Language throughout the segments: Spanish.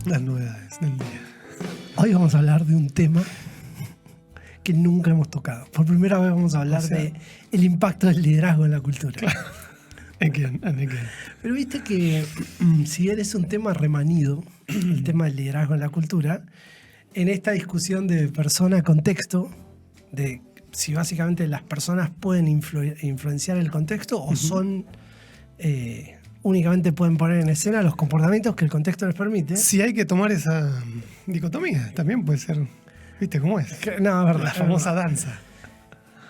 Las novedades del día. Hoy vamos a hablar de un tema que nunca hemos tocado. Por primera vez vamos a hablar de el impacto del liderazgo en la cultura. Claro. ¿En qué? Pero viste que si bien es un tema remanido, el tema del liderazgo en la cultura, en esta discusión de persona-contexto, de si básicamente las personas pueden influenciar el contexto o son únicamente pueden poner en escena los comportamientos que el contexto les permite. Si hay que tomar esa dicotomía, también puede ser. ¿Viste cómo es? No, es verdad. La famosa danza.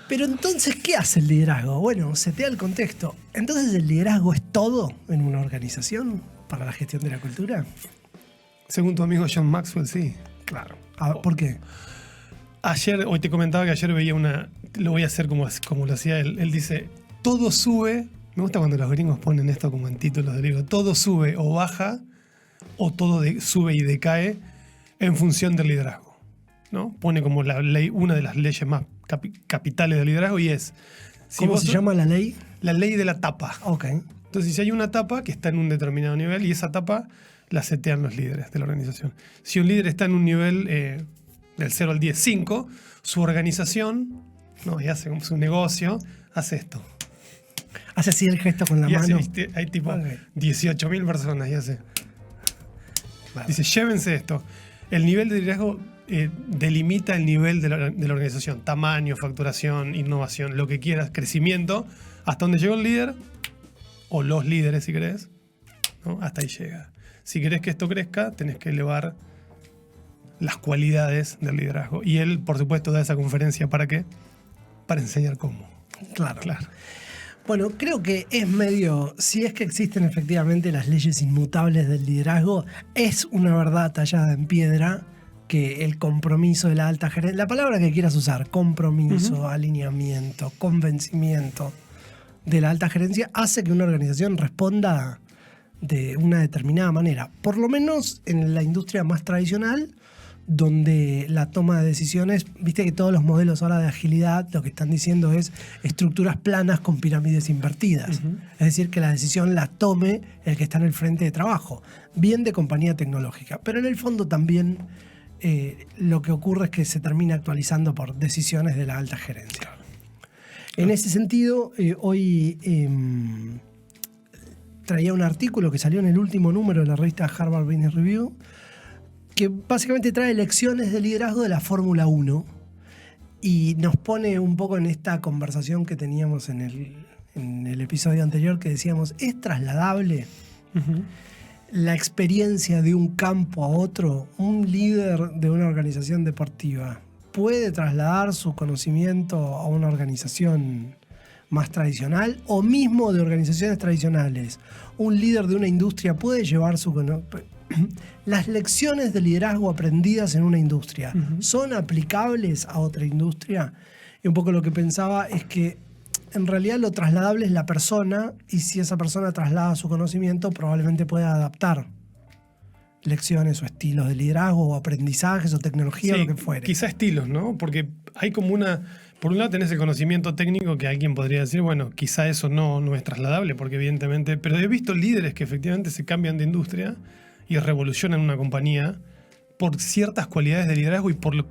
Pero entonces, ¿qué hace el liderazgo? Bueno, setea el contexto. Entonces, ¿el liderazgo es todo en una organización para la gestión de la cultura? Según tu amigo John Maxwell, sí. Claro. ¿Por qué? Hoy te comentaba que ayer veía lo voy a hacer como lo hacía él. Él dice, todo sube. Me gusta cuando los gringos ponen esto como en títulos de libro. Todo sube o baja, o todo sube y decae en función del liderazgo, ¿no? Pone como la ley, una de las leyes más capitales del liderazgo, y es... ¿Cómo se llama la ley? La ley de la tapa. Ok. Entonces, si hay una tapa que está en un determinado nivel, y esa tapa la setean los líderes de la organización. Si un líder está en un nivel del 0 al 10, 5, su organización, ¿no? Y hace su negocio, hace esto. Hace así el gesto con la mano. Hay tipo 18.000 personas y hace... Claro. Dice, llévense esto. El nivel de liderazgo delimita el nivel de la organización. Tamaño, facturación, innovación, lo que quieras, crecimiento. Hasta donde llegó el líder, o los líderes si querés, ¿no? Hasta ahí llega. Si querés que esto crezca, tenés que elevar las cualidades del liderazgo. Y él, por supuesto, da esa conferencia. ¿Para qué? Para enseñar cómo. Claro. Bueno, creo que es medio... Si es que existen efectivamente las leyes inmutables del liderazgo, es una verdad tallada en piedra que el compromiso de la alta gerencia... La palabra que quieras usar, compromiso, alineamiento, convencimiento de la alta gerencia, hace que una organización responda de una determinada manera. Por lo menos en la industria más tradicional, donde la toma de decisiones, viste que todos los modelos ahora de agilidad lo que están diciendo es estructuras planas con pirámides invertidas. Es decir, que la decisión la tome el que está en el frente de trabajo, bien de compañía tecnológica. Pero en el fondo también lo que ocurre es que se termina actualizando por decisiones de la alta gerencia. En ese sentido, hoy traía un artículo que salió en el último número de la revista Harvard Business Review, que básicamente trae lecciones de liderazgo de la Fórmula 1 y nos pone un poco en esta conversación que teníamos en el episodio anterior, que decíamos, ¿es trasladable la experiencia de un campo a otro? ¿Un líder de una organización deportiva puede trasladar su conocimiento a una organización más tradicional, o mismo de organizaciones tradicionales? ¿Un líder de una industria puede llevar su conocimiento? Las lecciones de liderazgo aprendidas en una industria son aplicables a otra industria. Y un poco lo que pensaba es que en realidad lo trasladable es la persona, y si esa persona traslada su conocimiento, probablemente pueda adaptar lecciones o estilos de liderazgo o aprendizajes o tecnología, sí, lo que fuere. Quizá estilos, ¿no? Porque hay como por un lado tenés el conocimiento técnico que alguien podría decir, bueno, quizá eso no es trasladable, porque evidentemente... Pero he visto líderes que efectivamente se cambian de industria y revolucionan una compañía por ciertas cualidades de liderazgo y por lo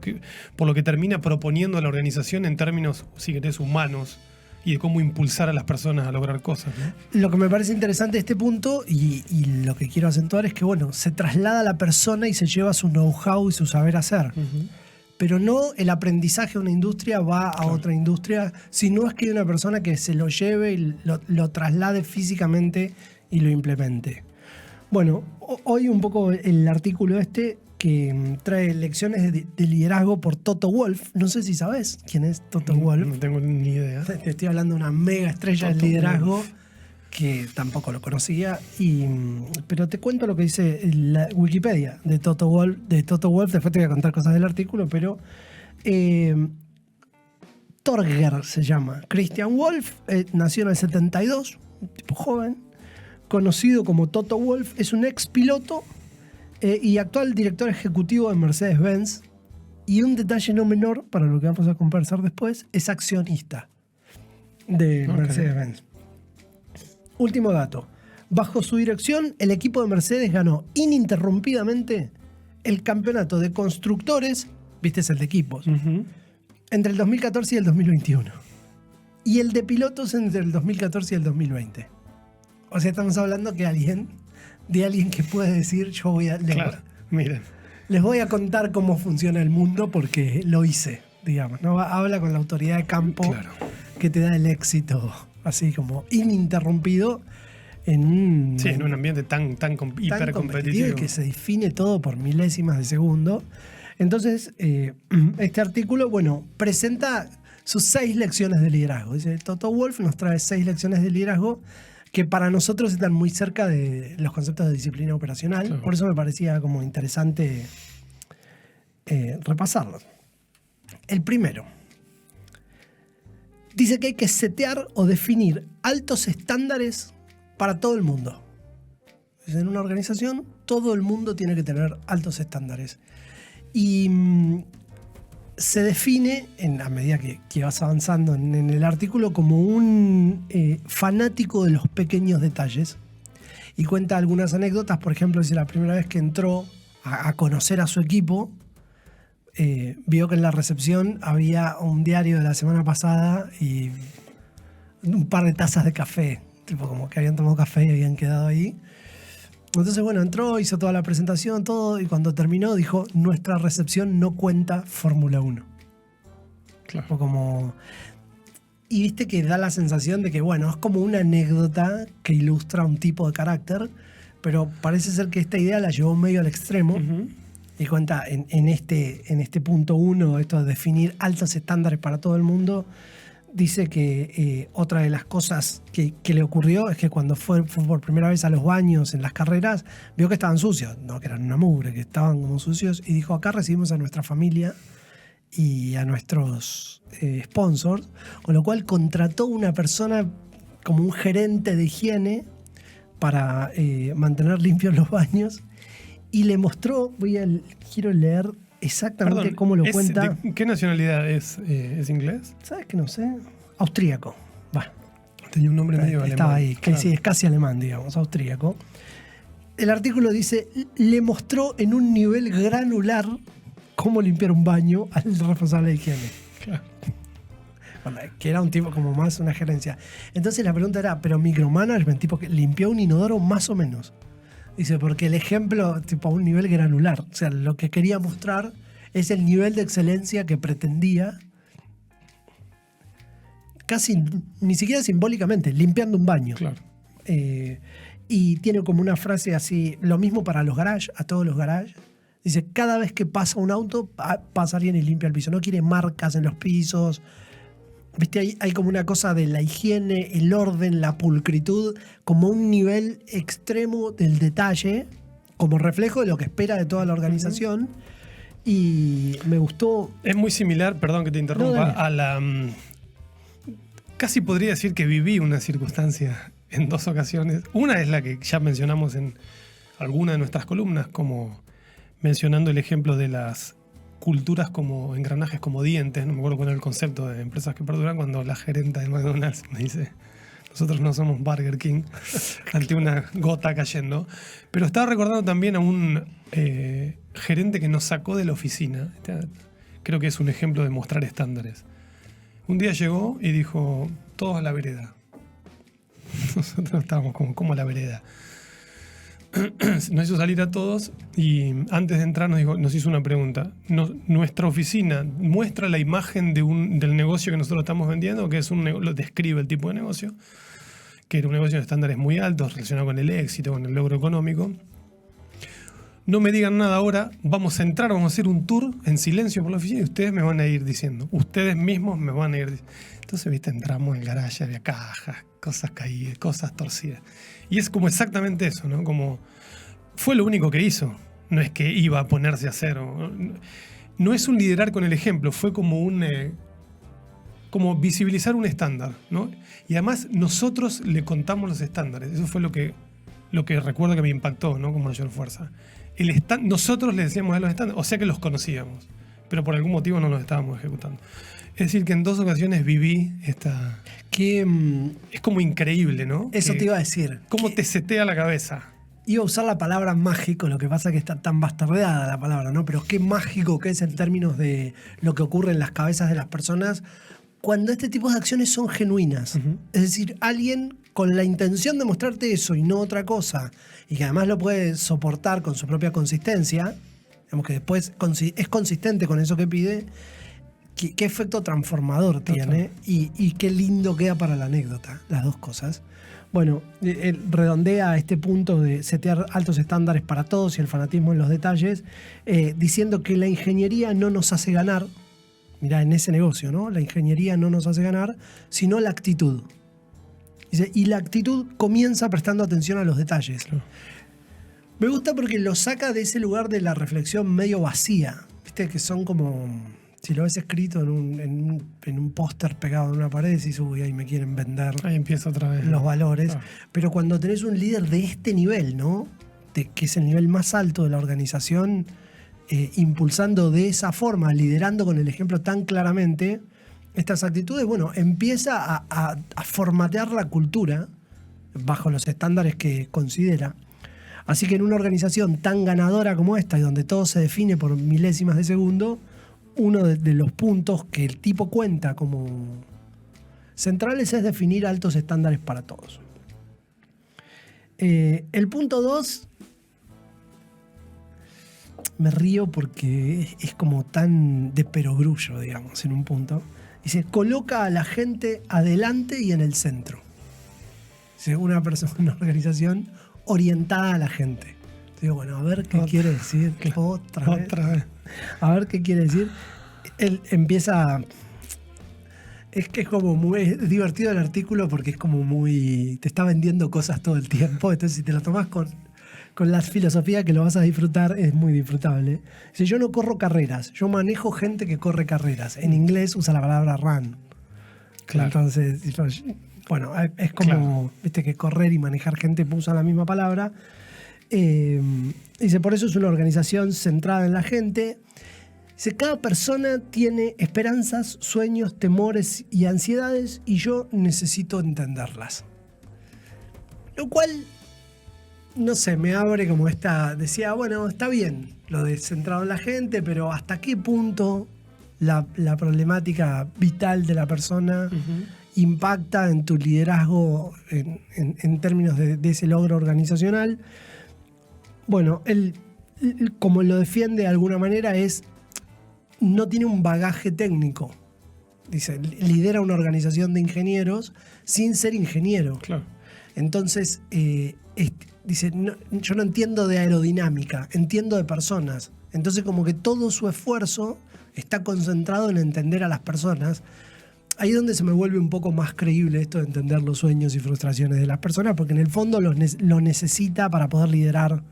que termina proponiendo a la organización en términos, si querés, humanos, y de cómo impulsar a las personas a lograr cosas, ¿no? Lo que me parece interesante de este punto, y lo que quiero acentuar, es que, bueno, se traslada a la persona y se lleva su know-how y su saber hacer. Pero no el aprendizaje de una industria va a otra industria, sino es que hay una persona que se lo lleve y lo traslade físicamente y lo implemente. Bueno, hoy un poco el artículo que trae lecciones de liderazgo por Toto Wolff. No sé si sabes quién es Toto Wolff. No tengo ni idea. Te estoy hablando de una mega estrella del liderazgo que tampoco lo conocía. Pero te cuento lo que dice la Wikipedia de Toto Wolff. Después te voy a contar cosas del artículo, pero Torger se llama. Christian Wolff, nació en el 72, un tipo joven, conocido como Toto Wolff, es un ex piloto y actual director ejecutivo de Mercedes-Benz. Y un detalle no menor, para lo que vamos a conversar después, es accionista de Mercedes-Benz. Último dato. Bajo su dirección, el equipo de Mercedes ganó ininterrumpidamente el campeonato de constructores, viste, es el de equipos, Ujú. entre el 2014 y el 2021. Y el de pilotos entre el 2014 y el 2020. O sea, estamos hablando de alguien que puede decir, yo voy a... Claro, miren. Les voy a contar cómo funciona el mundo porque lo hice, digamos, ¿no? Habla con la autoridad de campo Claro. que te da el éxito, así como ininterrumpido, en un, Sí, en un ambiente tan tan hiper competitivo competitivo. y que se define todo por milésimas de segundo. Entonces, este artículo, bueno, presenta sus 6 lecciones de liderazgo. Dice, Toto Wolff nos trae 6 lecciones de liderazgo que para nosotros están muy cerca de los conceptos de disciplina operacional. Claro. Por eso me parecía como interesante repasarlos. El primero. Dice que hay que setear o definir altos estándares para todo el mundo. Dice, en una organización, todo el mundo tiene que tener altos estándares. Y se define, a medida que vas avanzando en el artículo, como un fanático de los pequeños detalles. Y cuenta algunas anécdotas. Por ejemplo, dice, la primera vez que entró a conocer a su equipo, vio que en la recepción había un diario de la semana pasada y un par de tazas de café. Tipo como que habían tomado café y habían quedado ahí. Entonces, bueno, entró, hizo toda la presentación, todo, y cuando terminó dijo, nuestra recepción no cuenta Fórmula 1. Claro. O como... Y viste que da la sensación de que, bueno, es como una anécdota que ilustra un tipo de carácter, pero parece ser que esta idea la llevó medio al extremo. Ujú. Y cuenta en este punto 1, esto de definir altos estándares para todo el mundo, dice que otra de las cosas que le ocurrió es que cuando fue por primera vez a los baños en las carreras, vio que estaban sucios, no que eran una mugre, que estaban como sucios, y dijo, acá recibimos a nuestra familia y a nuestros sponsors, con lo cual contrató una persona como un gerente de higiene para mantener limpios los baños, y le mostró, quiero leer exactamente Perdón, cómo lo cuenta. ¿de qué nacionalidad es? ¿Es inglés? ¿Sabes que no sé? Austríaco. Bueno, Tenía un nombre medio estaba alemán. ahí, que sí, es casi alemán, digamos, austríaco. El artículo dice, le mostró en un nivel granular cómo limpiar un baño al responsable de higiene. Claro. Bueno, que era un tipo como más una gerencia. Entonces la pregunta era, ¿pero micromanagement? Tipo que limpió un inodoro más o menos. Dice, porque el ejemplo, tipo a un nivel granular. O sea, lo que quería mostrar es el nivel de excelencia que pretendía, casi ni siquiera simbólicamente, limpiando un baño. Claro. Y tiene como una frase así, lo mismo para los garages, a todos los garages. Dice, cada vez que pasa un auto, pasa alguien y limpia el piso. No quiere marcas en los pisos. ¿Viste? Hay como una cosa de la higiene, el orden, la pulcritud, como un nivel extremo del detalle, como reflejo de lo que espera de toda la organización. Y me gustó. Es muy similar, perdón que te interrumpa, No, dale. a la... Casi podría decir que viví una circunstancia en 2 ocasiones. Una es la que ya mencionamos en alguna de nuestras columnas, como mencionando el ejemplo de las culturas como engranajes como dientes. No me acuerdo cuál era el concepto de empresas que perduran, cuando la gerenta de McDonald's me dice, nosotros no somos Burger King, ante una gota cayendo. Pero estaba recordando también a un gerente que nos sacó de la oficina. Creo que es un ejemplo de mostrar estándares. Un día llegó y dijo, todos a la vereda. Nosotros estábamos como a la vereda. Nos hizo salir a todos y antes de entrar nos hizo una pregunta. ¿Nuestra oficina muestra la imagen del negocio que nosotros estamos vendiendo? Que es lo describe el tipo de negocio, que era un negocio de estándares muy altos relacionado con el éxito, con el logro económico. No me digan nada ahora, vamos a entrar, vamos a hacer un tour en silencio por la oficina y ustedes me van a ir diciendo. Ustedes mismos me van a ir diciendo. Entonces, viste, entramos en el garaje, había cajas, cosas caídas, cosas torcidas. Y es como exactamente eso, ¿no? Como fue lo único que hizo. No es que iba a ponerse a hacer. No es un liderar con el ejemplo, fue como como visibilizar un estándar, ¿no? Y además nosotros le contamos los estándares. Eso fue lo que recuerdo que me impactó, ¿no? Con mayor fuerza. Nosotros le decíamos a los estándares, o sea que los conocíamos, pero por algún motivo no los estábamos ejecutando. Es decir, que en 2 ocasiones viví esta... Que, Es como increíble, ¿no? eso te iba a decir. ¿Cómo te setea la cabeza? Iba a usar la palabra mágico, lo que pasa es que está tan bastardeada la palabra, ¿no? Pero qué mágico que es en términos de lo que ocurre en las cabezas de las personas cuando este tipo de acciones son genuinas. Es decir, alguien con la intención de mostrarte eso y no otra cosa, y que además lo puede soportar con su propia consistencia, digamos que después es consistente con eso que pide, qué efecto transformador tiene y qué lindo queda para la anécdota, las dos cosas. Bueno, él redondea este punto de setear altos estándares para todos y el fanatismo en los detalles, diciendo que la ingeniería no nos hace ganar, mirá, en ese negocio, ¿no? La ingeniería no nos hace ganar, sino la actitud. Dice, y la actitud comienza prestando atención a los detalles. Claro. Me gusta porque lo saca de ese lugar de la reflexión medio vacía, ¿viste? Que son como... Si lo ves escrito en un póster pegado en una pared, decís, uy, ahí me quieren vender. Ahí empieza otra vez los valores. Pero cuando tenés un líder de este nivel, ¿no? Que es el nivel más alto de la organización, impulsando de esa forma, liderando con el ejemplo tan claramente, estas actitudes, bueno, empieza a formatear la cultura bajo los estándares que considera. Así que en una organización tan ganadora como esta, y donde todo se define por milésimas de segundo, uno de los puntos que el tipo cuenta como centrales es definir altos estándares para todos. El punto 2, me río porque es como tan de perogrullo, digamos, en un punto. Dice, coloca a la gente adelante y en el centro. Dice, una organización orientada a la gente. Digo, bueno, a ver qué quiere decir. Otra vez. A ver qué quiere decir. Él empieza... Es que es como muy... Es divertido el artículo porque es como muy... Te está vendiendo cosas todo el tiempo. Entonces, si te lo tomas con la filosofía que lo vas a disfrutar, es muy disfrutable. Dice, yo no corro carreras. Yo manejo gente que corre carreras. En inglés usa la palabra run. Claro. Entonces, bueno, es como... Claro. Viste que correr y manejar gente usan la misma palabra. Dice, por eso es una organización centrada en la gente. Dice, cada persona tiene esperanzas, sueños, temores y ansiedades y yo necesito entenderlas. Lo cual, no sé, me abre como esta... Decía, bueno, está bien lo de centrado en la gente, pero ¿hasta qué punto la problemática vital de la persona impacta en tu liderazgo en términos de ese logro organizacional? Bueno, él, como lo defiende de alguna manera, no tiene un bagaje técnico. Dice, lidera una organización de ingenieros sin ser ingeniero. Claro. Entonces, dice, yo no entiendo de aerodinámica, entiendo de personas. Entonces, como que todo su esfuerzo está concentrado en entender a las personas. Ahí es donde se me vuelve un poco más creíble esto de entender los sueños y frustraciones de las personas, porque en el fondo lo necesita para poder liderar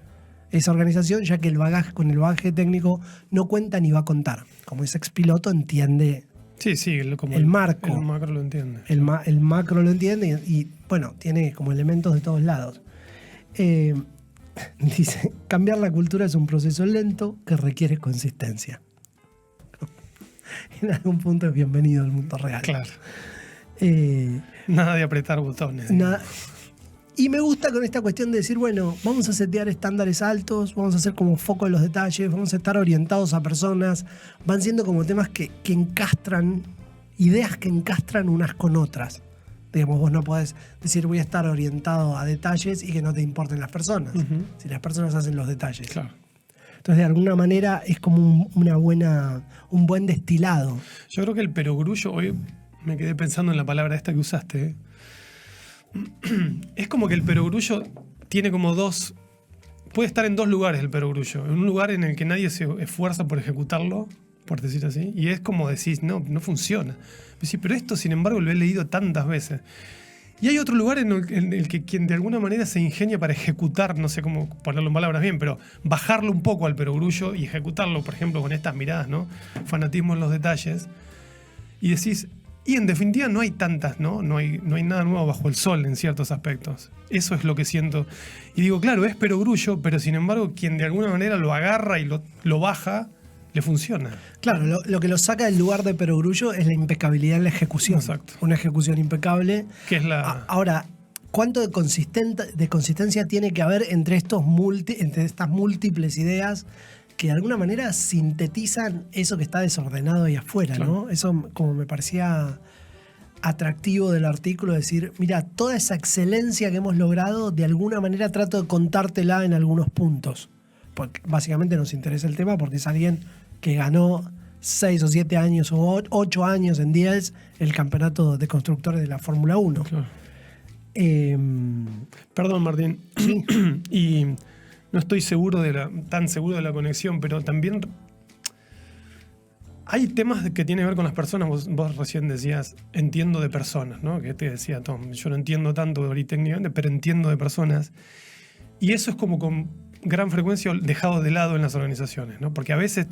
esa organización, ya que con el bagaje técnico no cuenta ni va a contar. Como es expiloto, entiende como el marco. El macro lo entiende. El macro lo entiende y, bueno, tiene como elementos de todos lados. Dice, cambiar la cultura es un proceso lento que requiere consistencia. En algún punto es bienvenido al mundo real. Claro. Nada de apretar botones. Y me gusta con esta cuestión de decir, bueno, vamos a setear estándares altos, vamos a hacer como foco en los detalles, vamos a estar orientados a personas, van siendo como temas que encastran, ideas que encastran unas con otras. Digamos, vos no podés decir voy a estar orientado a detalles y que no te importen las personas, si las personas hacen los detalles. Claro. Entonces, de alguna manera, es como un buen destilado. Yo creo que el perogrullo, hoy me quedé pensando en la palabra esta que usaste, es como que el perogrullo tiene como dos... Puede estar en dos lugares el perogrullo. En un lugar en el que nadie se esfuerza por ejecutarlo, por decir así, y es como decís, no funciona. Pero esto, sin embargo, lo he leído tantas veces. Y hay otro lugar en el que quien de alguna manera se ingenia para ejecutar, no sé cómo ponerlo en palabras bien, pero bajarlo un poco al perogrullo y ejecutarlo, por ejemplo, con estas miradas, ¿no? Fanatismo en los detalles. Y decís... Y en definitiva no hay tantas, ¿no? No hay nada nuevo bajo el sol en ciertos aspectos. Eso es lo que siento. Y digo, claro, es perogrullo, pero sin embargo quien de alguna manera lo agarra y lo baja, le funciona. Claro, lo que lo saca del lugar de perogrullo es la impecabilidad en la ejecución. Exacto. Una ejecución impecable. Que es la... Ahora, cuánto de consistencia tiene que haber entre estas múltiples ideas que de alguna manera sintetizan eso que está desordenado ahí afuera, Claro. ¿no? Eso como me parecía atractivo del artículo, decir, mira, toda esa excelencia que hemos logrado, de alguna manera trato de contártela en algunos puntos. Porque básicamente nos interesa el tema porque es alguien que ganó 6 o 7 años o 8 años en 10 el campeonato de constructores de la Fórmula 1. Claro. Eh, Perdón, Martín. Y no estoy tan seguro de la conexión, pero también hay temas que tienen que ver con las personas. Vos recién decías, entiendo de personas, ¿no? Que te decía Tom, yo no entiendo tanto ahorita técnicamente, pero entiendo de personas. Y eso es como con gran frecuencia dejado de lado en las organizaciones, ¿no? Porque a veces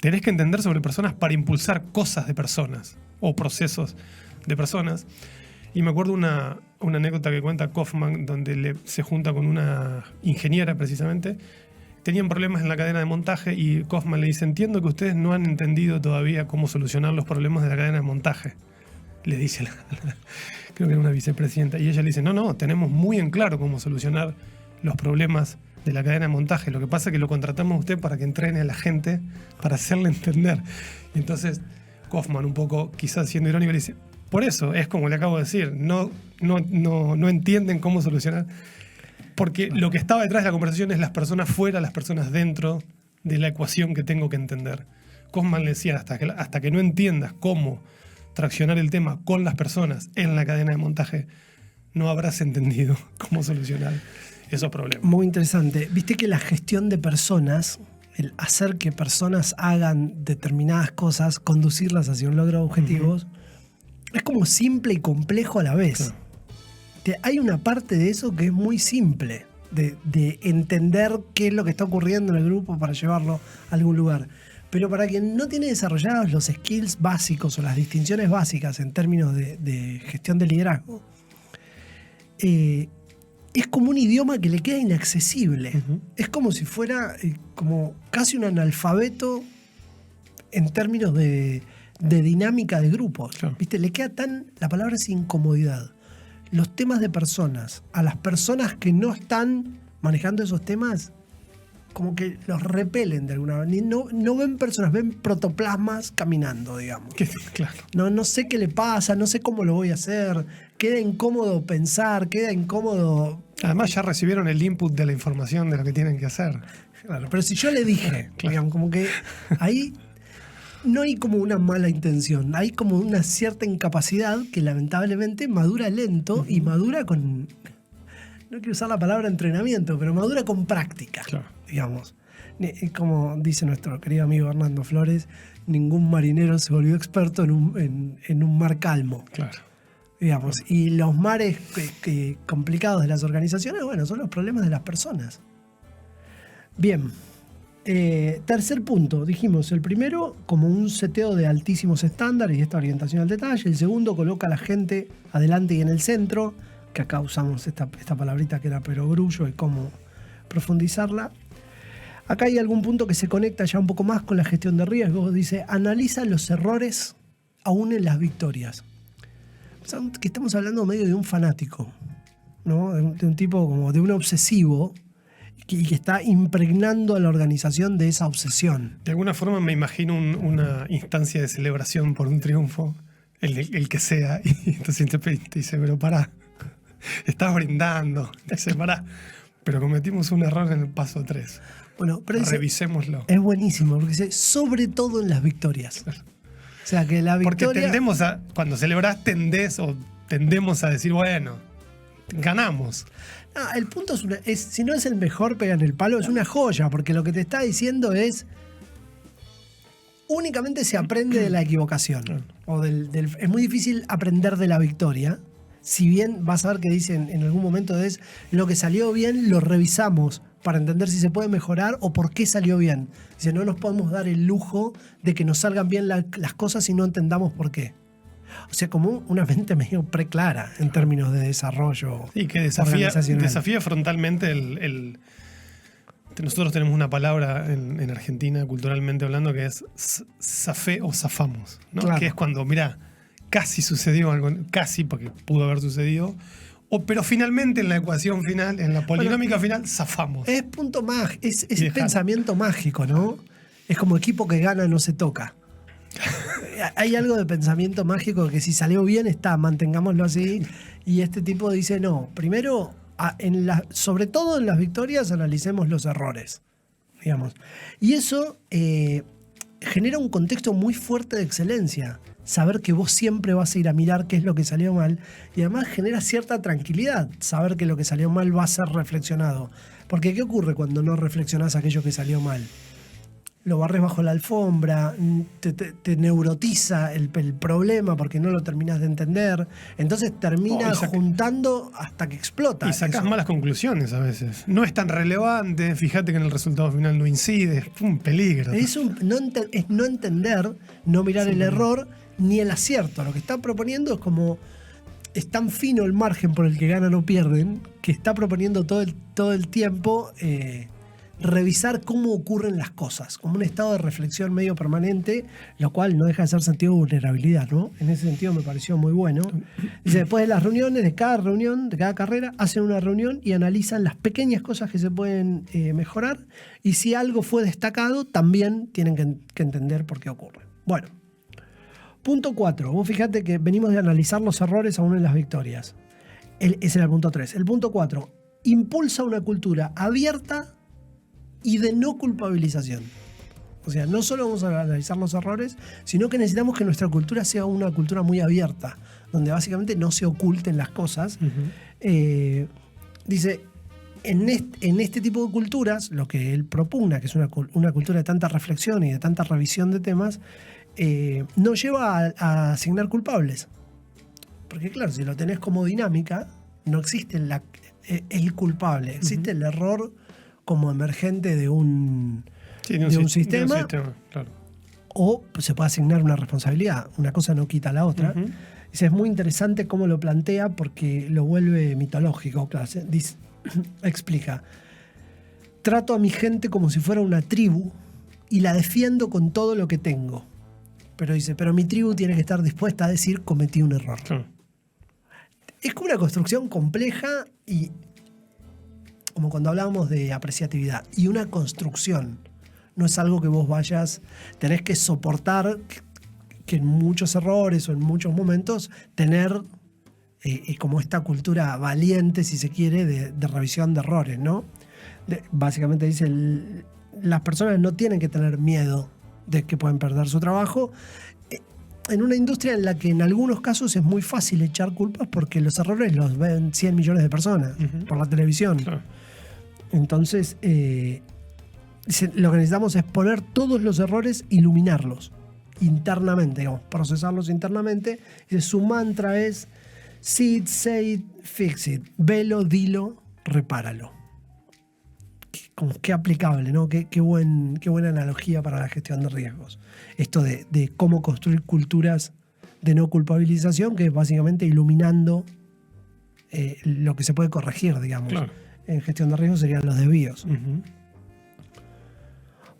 tenés que entender sobre personas para impulsar cosas de personas o procesos de personas. Y me acuerdo una anécdota que cuenta Kaufman, donde se junta con una ingeniera precisamente. Tenían problemas en la cadena de montaje y Kaufman le dice, entiendo que ustedes no han entendido todavía cómo solucionar los problemas de la cadena de montaje. Le dice, creo que era una vicepresidenta. Y ella le dice, no, tenemos muy en claro cómo solucionar los problemas de la cadena de montaje. Lo que pasa es que lo contratamos a usted para que entrene a la gente, para hacerle entender. Y entonces Kaufman, un poco quizás siendo irónico, le dice, por eso, es como le acabo de decir, no entienden cómo solucionar. Porque lo que estaba detrás de la conversación es las personas fuera, las personas dentro de la ecuación que tengo que entender. Kaufman le decía, hasta que no entiendas cómo traccionar el tema con las personas en la cadena de montaje, no habrás entendido cómo solucionar esos problemas. Muy interesante. Viste que la gestión de personas, el hacer que personas hagan determinadas cosas, conducirlas hacia un logro de objetivos, es como simple y complejo a la vez. Claro. Hay una parte de eso que es muy simple, de entender qué es lo que está ocurriendo en el grupo para llevarlo a algún lugar. Pero para quien no tiene desarrollados los skills básicos o las distinciones básicas en términos de gestión de liderazgo, es como un idioma que le queda inaccesible. Es como si fuera como casi un analfabeto en términos de dinámica de grupos. Claro. ¿Viste? Le queda la palabra es incomodidad. Los temas de personas, a las personas que no están manejando esos temas, como que los repelen de alguna manera. No ven personas, ven protoplasmas caminando, digamos. Claro. No sé qué le pasa, no sé cómo lo voy a hacer. Queda incómodo pensar, queda incómodo. Además ya recibieron el input de la información de lo que tienen que hacer. Claro, pero si yo le dije, Claro. digamos, como que ahí no hay como una mala intención, hay como una cierta incapacidad que lamentablemente madura lento y madura con, no quiero usar la palabra entrenamiento, pero madura con práctica, Claro. digamos. Como dice nuestro querido amigo Hernando Flores, ningún marinero se volvió experto en un mar calmo. Claro. Digamos, y los mares complicados de las organizaciones, bueno, son los problemas de las personas. Bien. Tercer punto, dijimos, el primero como un seteo de altísimos estándares y esta orientación al detalle. El segundo coloca a la gente adelante y en el centro, que acá usamos esta palabrita que era perogrullo y cómo profundizarla. Acá hay algún punto que se conecta ya un poco más con la gestión de riesgos. Dice, analiza los errores aún en las victorias. O sea, que estamos hablando medio de un fanático, ¿no? De un tipo como de un obsesivo y que está impregnando a la organización de esa obsesión. De alguna forma me imagino una instancia de celebración por un triunfo, el que sea, y entonces te dice, pero pará, estás brindando. Dice, pará, pero cometimos un error en el paso 3. Bueno, pero revisémoslo. Es buenísimo, porque dice, sobre todo en las victorias. Claro. O sea, que la victoria... Porque cuando celebrás tendemos a decir, bueno, ganamos. El punto si no es el mejor, pega en el palo, es una joya, porque lo que te está diciendo es únicamente se aprende de la equivocación. O es muy difícil aprender de la victoria. Si bien vas a ver que dicen en algún momento es lo que salió bien, lo revisamos para entender si se puede mejorar o por qué salió bien. Dice, no nos podemos dar el lujo de que nos salgan bien las cosas si no entendamos por qué. O sea, como una mente medio preclara en términos de desarrollo. Y que organizacional. desafía frontalmente nosotros tenemos una palabra en Argentina, culturalmente hablando, que es zafé o zafamos, ¿no? Claro. Que es cuando, mirá, casi sucedió algo, casi porque pudo haber sucedido, Pero finalmente en la ecuación final, en la polinómica final, zafamos. Es punto mágico, es Y dejar. pensamiento mágico, ¿no? Es como equipo que gana no se toca. Hay algo de pensamiento mágico que si salió bien está, mantengámoslo así. Y este tipo dice, no, primero, sobre todo en las victorias, analicemos los errores, digamos. Y eso genera un contexto muy fuerte de excelencia. Saber que vos siempre vas a ir a mirar qué es lo que salió mal. Y además genera cierta tranquilidad, saber que lo que salió mal va a ser reflexionado. Porque ¿qué ocurre cuando no reflexionás aquello que salió mal? Lo barres bajo la alfombra, te neurotiza el problema porque no lo terminás de entender. Entonces terminas juntando hasta que explota. Y sacás malas conclusiones a veces. No es tan relevante, fíjate que en el resultado final no incide, es un peligro. Es no entender, no mirar el error ni el acierto. Lo que está proponiendo es como... Es tan fino el margen por el que ganan o pierden que está proponiendo todo el tiempo... revisar cómo ocurren las cosas, como un estado de reflexión medio permanente, lo cual no deja de ser sentido de vulnerabilidad, ¿no? En ese sentido me pareció muy bueno. Dice, después de las reuniones, de cada reunión, de cada carrera, hacen una reunión y analizan las pequeñas cosas que se pueden mejorar, y si algo fue destacado, también tienen que entender por qué ocurre. Bueno, punto 4. Vos fijate que venimos de analizar los errores aún en las victorias. Ese era el punto 3. El punto 4. Impulsa una cultura abierta y de no culpabilización. O sea, no solo vamos a analizar los errores, sino que necesitamos que nuestra cultura sea una cultura muy abierta, donde básicamente no se oculten las cosas. Dice, en este tipo de culturas, lo que él propugna, que es una cultura de tanta reflexión y de tanta revisión de temas, no lleva a asignar culpables. Porque claro, si lo tenés como dinámica, no existe el culpable, existe el error como emergente de un sistema, claro. O se puede asignar una responsabilidad. Una cosa no quita la otra. Dice, es muy interesante cómo lo plantea porque lo vuelve mitológico. Claro, dice, explica, trato a mi gente como si fuera una tribu y la defiendo con todo lo que tengo. Pero dice, pero mi tribu tiene que estar dispuesta a decir cometí un error. Claro. Es como una construcción compleja y como cuando hablábamos de apreciatividad, y una construcción. No es algo que vos tenés que soportar que en muchos errores o en muchos momentos tener como esta cultura valiente, si se quiere, de revisión de errores, ¿no? Básicamente dice, las personas no tienen que tener miedo de que pueden perder su trabajo. En una industria en la que en algunos casos es muy fácil echar culpas porque los errores los ven 100 millones de personas por la televisión. Claro. Entonces, lo que necesitamos es poner todos los errores, iluminarlos internamente, digamos, procesarlos internamente. Y su mantra es see it, say it, fix it. Velo, dilo, repáralo. Qué aplicable, ¿no? Qué buena analogía para la gestión de riesgos. Esto de cómo construir culturas de no culpabilización, que es básicamente iluminando lo que se puede corregir, digamos. Claro. En gestión de riesgos serían los desvíos.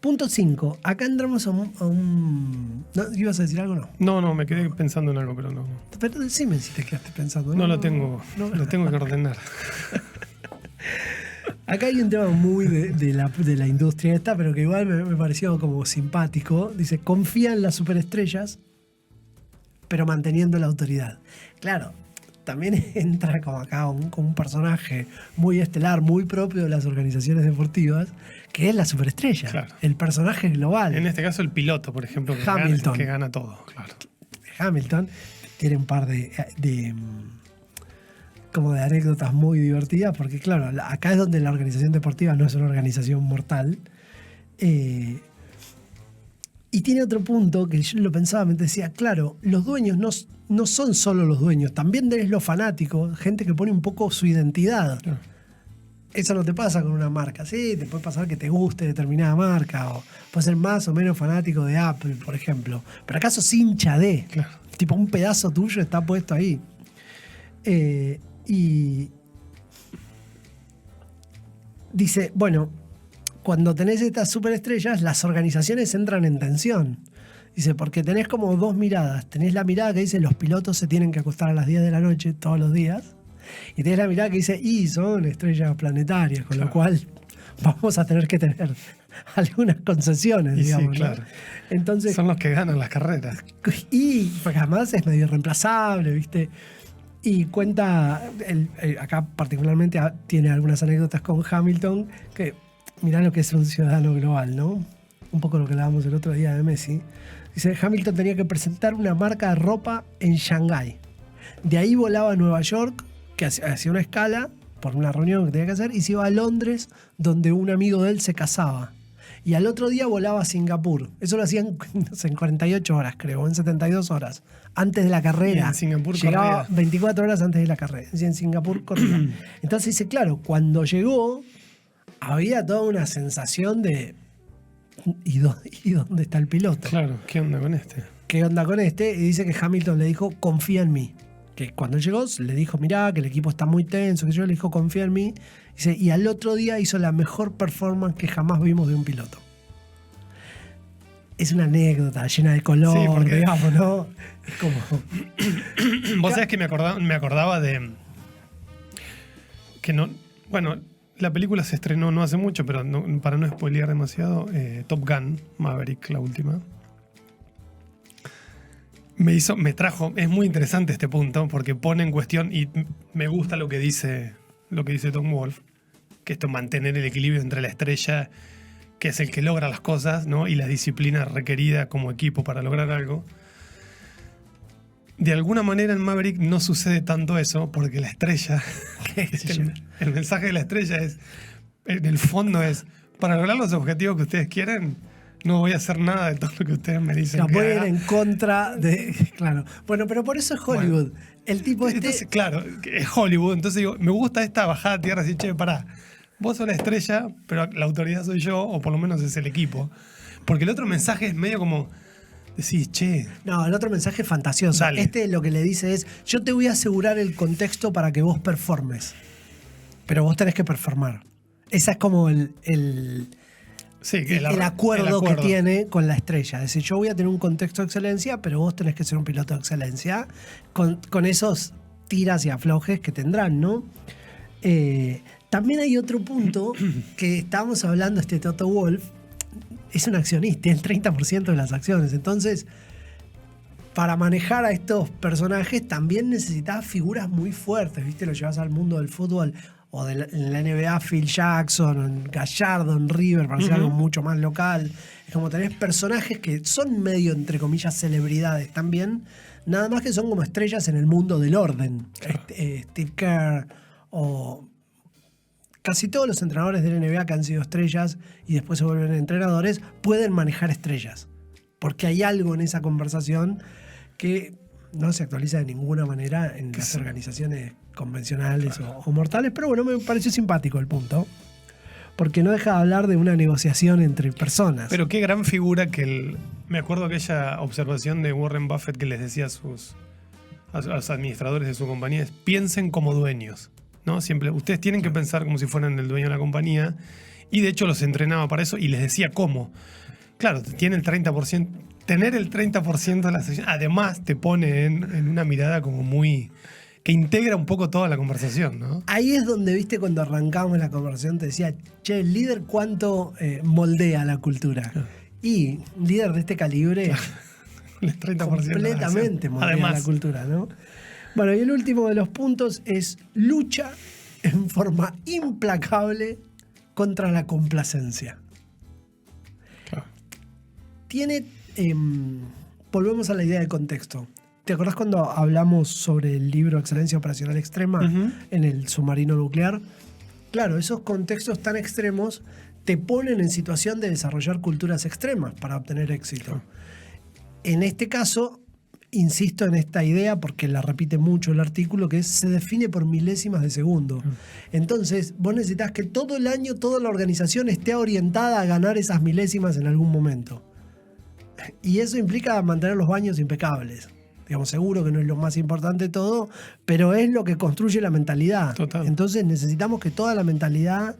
Punto 5. Acá entramos a un... ¿No? ¿Ibas a decir algo o no? No, me quedé pensando en algo, pero no. Pero decime si te quedaste pensando. No lo tengo que ordenar. Acá hay un tema muy de la industria esta, pero que igual me pareció como simpático. Dice, confía en las superestrellas, pero manteniendo la autoridad. Claro, también entra como acá como un personaje muy estelar, muy propio de las organizaciones deportivas, que es la superestrella, claro. El personaje global. En este caso el piloto, por ejemplo, que gana todo. Claro. Hamilton tiene un par de anécdotas muy divertidas, porque claro, acá es donde la organización deportiva no es una organización mortal. Y tiene otro punto que yo lo pensaba, me decía, claro, los dueños no son solo los dueños, también tenés los fanáticos, gente que pone un poco su identidad. Claro. Eso no te pasa con una marca. Sí, te puede pasar que te guste determinada marca, o puedes ser más o menos fanático de Apple, por ejemplo. Pero acá sos hincha de. Claro. Tipo, un pedazo tuyo está puesto ahí. Y dice, bueno, cuando tenés estas superestrellas, las organizaciones entran en tensión. Dice, porque tenés como dos miradas. Tenés la mirada que dice los pilotos se tienen que acostar a las 10 de la noche todos los días. Y tenés la mirada que dice, y son estrellas planetarias, con lo cual vamos a tener que tener algunas concesiones, digamos. Sí, claro. ¿no? Entonces, son los que ganan las carreras. Y porque además es medio reemplazable, ¿viste? Y cuenta, acá particularmente tiene algunas anécdotas con Hamilton, que mirá lo que es un ciudadano global, ¿no? Un poco lo que hablábamos el otro día de Messi. Dice, Hamilton tenía que presentar una marca de ropa en Shanghái. De ahí volaba a Nueva York, que hacía una escala por una reunión que tenía que hacer, y se iba a Londres, donde un amigo de él se casaba. Y al otro día volaba a Singapur. Eso lo hacían, no sé, en 48 horas, creo, en 72 horas. Antes de la carrera. Y en Singapur llegaba corría. 24 horas antes de la carrera. Y en Singapur corría. Entonces dice, claro, cuando llegó, había toda una sensación de... ¿Y dónde está el piloto? Claro, ¿qué onda con este? ¿Qué onda con este? Y dice que Hamilton le dijo, confía en mí. Que cuando él llegó, le dijo, mirá, que el equipo está muy tenso, que yo le dijo, confía en mí. Dice, y al otro día hizo la mejor performance que jamás vimos de un piloto. Es una anécdota llena de color, Sí, porque... digamos, ¿no? Es como... Vos sabés que me acordaba de... Que no... Bueno, la película se estrenó no hace mucho, pero para no spoilear demasiado, Top Gun, Maverick, la última. Me trajo... Es muy interesante este punto, porque pone en cuestión, y me gusta lo que dice Tom Wolfe, que esto mantener el equilibrio entre la estrella, que es el que logra las cosas, ¿no? Y la disciplina requerida como equipo para lograr algo. De alguna manera en Maverick no sucede tanto eso, porque la estrella, el mensaje de la estrella es, en el fondo es, para lograr los objetivos que ustedes quieren, no voy a hacer nada de todo lo que ustedes me dicen. No, que puede ir haga. en contra de... Claro. Bueno, pero por eso es Hollywood. Bueno, el tipo este... Entonces, claro, es Hollywood. Entonces digo, me gusta esta bajada a tierra así, che, pará. Vos sos la estrella, pero la autoridad soy yo, o por lo menos es el equipo. Porque el otro mensaje es medio como... Decís, che. No, el otro mensaje es fantasioso. Dale. Este lo que le dice es, yo te voy a asegurar el contexto para que vos performes. Pero vos tenés que performar. Esa es como Sí, el acuerdo que tiene con la estrella. Es decir, yo voy a tener un contexto de excelencia, pero vos tenés que ser un piloto de excelencia con esos tiras y aflojes que tendrán, ¿no? También hay otro punto que estábamos hablando, Toto Wolff es un accionista, el 30% de las acciones. Entonces, para manejar a estos personajes también necesitas figuras muy fuertes, ¿viste? Lo llevas al mundo del fútbol o en la NBA, Phil Jackson, Gallardo, en River, para hacer algo mucho más local. Es como tenés personajes que son medio, entre comillas, celebridades también, nada más que son como estrellas en el mundo del orden. Claro. Steve Kerr o... Casi todos los entrenadores de la NBA que han sido estrellas y después se vuelven entrenadores pueden manejar estrellas. Porque hay algo en esa conversación que no se actualiza de ninguna manera en las organizaciones convencionales o mortales. Pero bueno, me pareció simpático el punto. Porque no deja de hablar de una negociación entre personas. Pero qué gran figura que me acuerdo aquella observación de Warren Buffett que les decía a los administradores de su compañía es, piensen como dueños. ¿No? Siempre, ustedes tienen que pensar como si fueran el dueño de la compañía, y de hecho los entrenaba para eso y les decía cómo. Claro, tiene el 30%, tener el 30% de la sección, además te pone en una mirada como muy... que integra un poco toda la conversación, ¿no? Ahí es donde, viste, cuando arrancamos la conversación te decía, che, el líder cuánto moldea la cultura. Y un líder de este calibre el 30% completamente moldea además la cultura, ¿no? Bueno, y el último de los puntos es lucha en forma implacable contra la complacencia. Claro. Tiene... volvemos a la idea de contexto. ¿Te acordás cuando hablamos sobre el libro Excelencia Operacional Extrema en el submarino nuclear? Claro, esos contextos tan extremos te ponen en situación de desarrollar culturas extremas para obtener éxito. En este caso... Insisto en esta idea porque la repite mucho el artículo, que se define por milésimas de segundo. Entonces, vos necesitas que todo el año toda la organización esté orientada a ganar esas milésimas en algún momento. Y eso implica mantener los baños impecables. Digamos, seguro que no es lo más importante de todo, pero es lo que construye la mentalidad. Total. Entonces necesitamos que toda la mentalidad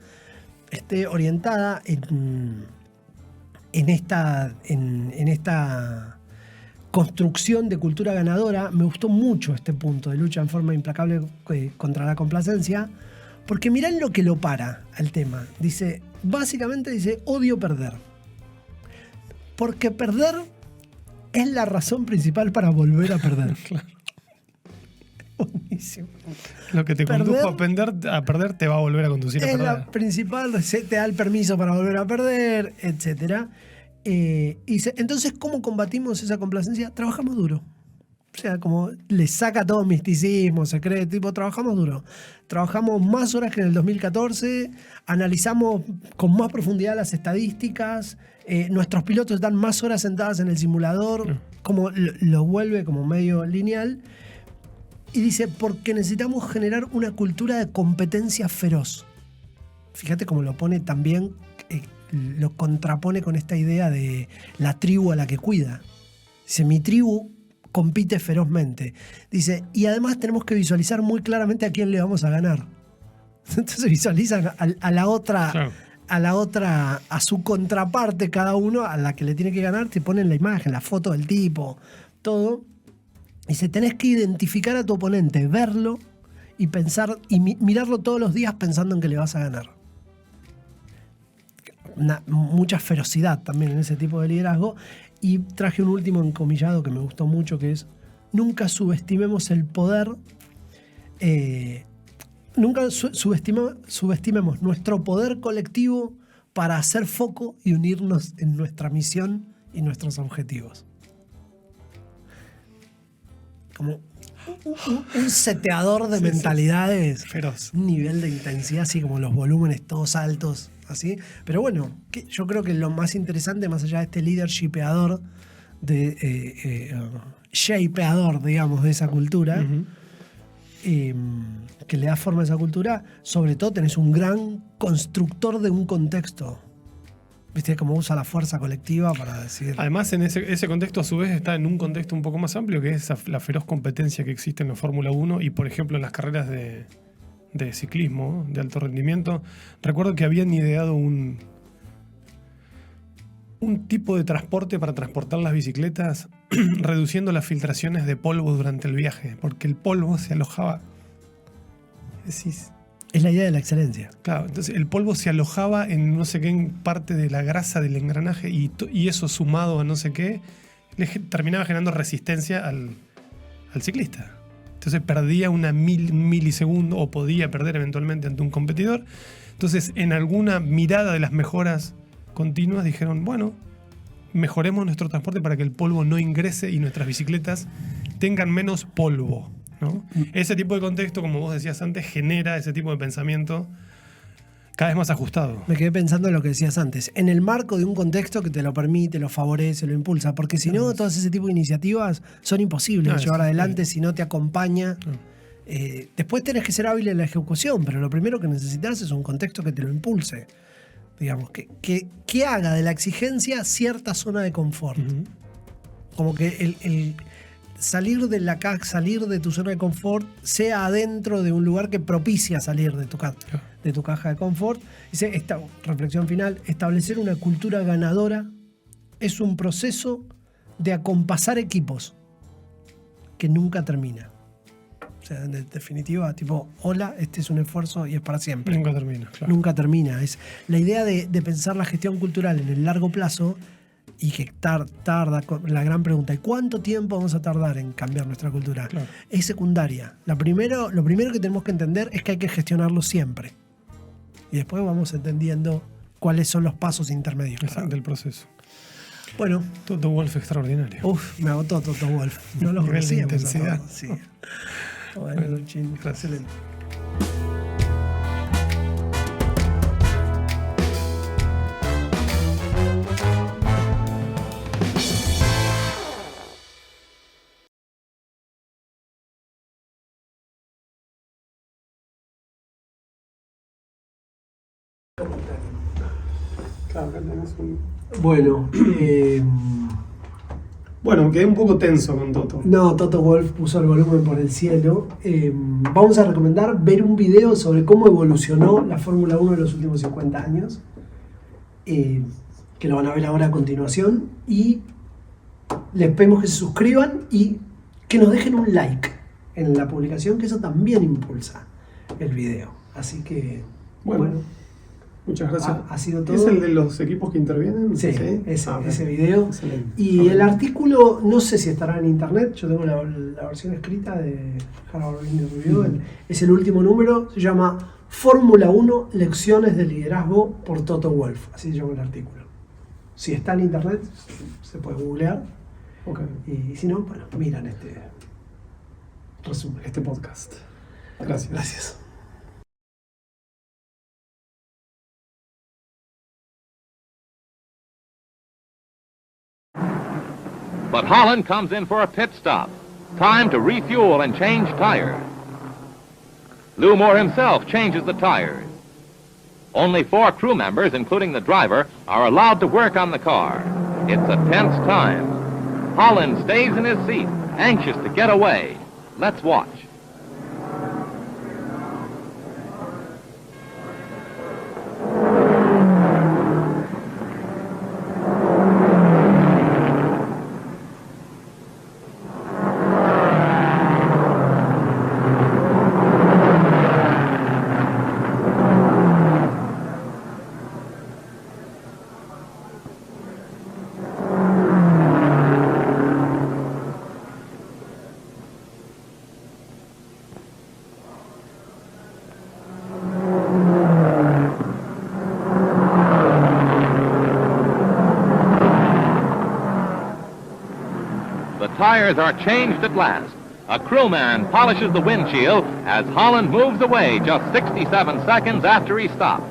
esté orientada en esta construcción de cultura ganadora, me gustó mucho este punto de lucha en forma implacable contra la complacencia, porque mirá lo que lo para al tema. Básicamente dice, odio perder. Porque perder es la razón principal para volver a perder. Claro. Buenísimo. Lo que te condujo a perder te va a volver a conducir a Es perder. la principal, te da el permiso para volver a perder, etc. Entonces, ¿cómo combatimos esa complacencia? Trabajamos duro. O sea, como le saca todo misticismo, se cree, trabajamos duro. Trabajamos más horas que en el 2014, analizamos con más profundidad las estadísticas, nuestros pilotos dan más horas sentadas en el simulador, como lo vuelve como medio lineal. Y dice, porque necesitamos generar una cultura de competencia feroz. Fíjate cómo lo pone también, lo contrapone con esta idea de la tribu a la que cuida. Dice, mi tribu compite ferozmente. Dice, y además tenemos que visualizar muy claramente a quién le vamos a ganar. Entonces visualizan a la otra, claro, a su contraparte cada uno, a la que le tiene que ganar, te ponen la imagen, la foto del tipo, todo. Dice, tenés que identificar a tu oponente, verlo y pensar y mirarlo todos los días pensando en que le vas a ganar. Mucha ferocidad también en ese tipo de liderazgo. Y traje un último encomillado que me gustó mucho, que es, nunca subestimemos el poder, nunca subestimemos nuestro poder colectivo para hacer foco y unirnos en nuestra misión y nuestros objetivos. Como un seteador de mentalidades. Feroz. Un nivel de intensidad, así como los volúmenes todos altos, así. Pero bueno, yo creo que lo más interesante, más allá de este leadershipeador, shapeador, digamos, de esa cultura, que le da forma a esa cultura, sobre todo tenés un gran constructor de un contexto. ¿Viste cómo usa la fuerza colectiva para decir? Además, en ese contexto, a su vez, está en un contexto un poco más amplio, que es la feroz competencia que existe en la Fórmula 1 y, por ejemplo, en las carreras de ciclismo, de alto rendimiento. Recuerdo que habían ideado un tipo de transporte para transportar las bicicletas, reduciendo las filtraciones de polvo durante el viaje, porque el polvo se alojaba... Es la idea de la excelencia. Claro, entonces el polvo se alojaba en no sé qué parte de la grasa del engranaje y eso sumado a no sé qué terminaba generando resistencia al ciclista. Entonces perdía un milisegundo o podía perder eventualmente ante un competidor. Entonces en alguna mirada de las mejoras continuas dijeron, bueno, mejoremos nuestro transporte para que el polvo no ingrese y nuestras bicicletas tengan menos polvo, ¿no? Ese tipo de contexto, como vos decías antes, genera ese tipo de pensamiento cada vez más ajustado. Me quedé pensando en lo que decías antes, en el marco de un contexto que te lo permite, lo favorece, lo impulsa, porque si no, todas ese tipo de iniciativas son imposibles de llevar adelante si no te acompaña. Después tenés que ser hábil en la ejecución, pero lo primero que necesitas es un contexto que te lo impulse. Digamos, que haga de la exigencia cierta zona de confort. Como que el salir de la caja, salir de tu zona de confort, sea adentro de un lugar que propicia salir de tu caja de confort. Dice, esta reflexión final, establecer una cultura ganadora es un proceso de acompasar equipos que nunca termina. O sea, en definitiva, tipo, hola, este es un esfuerzo y es para siempre. Nunca termina, claro. Nunca termina. Es la idea de pensar la gestión cultural en el largo plazo y que tarda, la gran pregunta, ¿y cuánto tiempo vamos a tardar en cambiar nuestra cultura? Claro. Es secundaria. Lo primero que tenemos que entender es que hay que gestionarlo siempre. Y después vamos entendiendo cuáles son los pasos intermedios. Del proceso. Bueno. Toto Wolff extraordinario. Me agotó Toto Wolff. No lo nivel de conocíamos. intensidad. Sí. Bueno, chin. Excelente. Claro, acá tenés un... Bueno, Bueno, quedé un poco tenso con Toto. No, Toto Wolff puso el volumen por el cielo. Vamos a recomendar ver un video sobre cómo evolucionó la Fórmula 1 en los últimos 50 años, que lo van a ver ahora a continuación. Y les pedimos que se suscriban y que nos dejen un like en la publicación, que eso también impulsa el video. Así que, bueno. Muchas gracias. Ha sido todo. ¿Es el de los equipos que intervienen? Sí, ese video. Excelente. Y el artículo, no sé si estará en internet, yo tengo la versión escrita de Harvard Business Review, es el último número, se llama Fórmula 1, Lecciones de Liderazgo por Toto Wolff, así se llama el artículo. Si está en internet, se puede googlear. Okay. Y si no, bueno, miran este resumen. Este podcast. Gracias. Gracias. But Holland comes in for a pit stop. Time to refuel and change tires. Lou Moore himself changes the tires. Only 4 crew members, including the driver, are allowed to work on the car. It's a tense time. Holland stays in his seat, anxious to get away. Let's watch. The tires are changed at last. A crewman polishes the windshield as Holland moves away just 67 seconds after he stopped.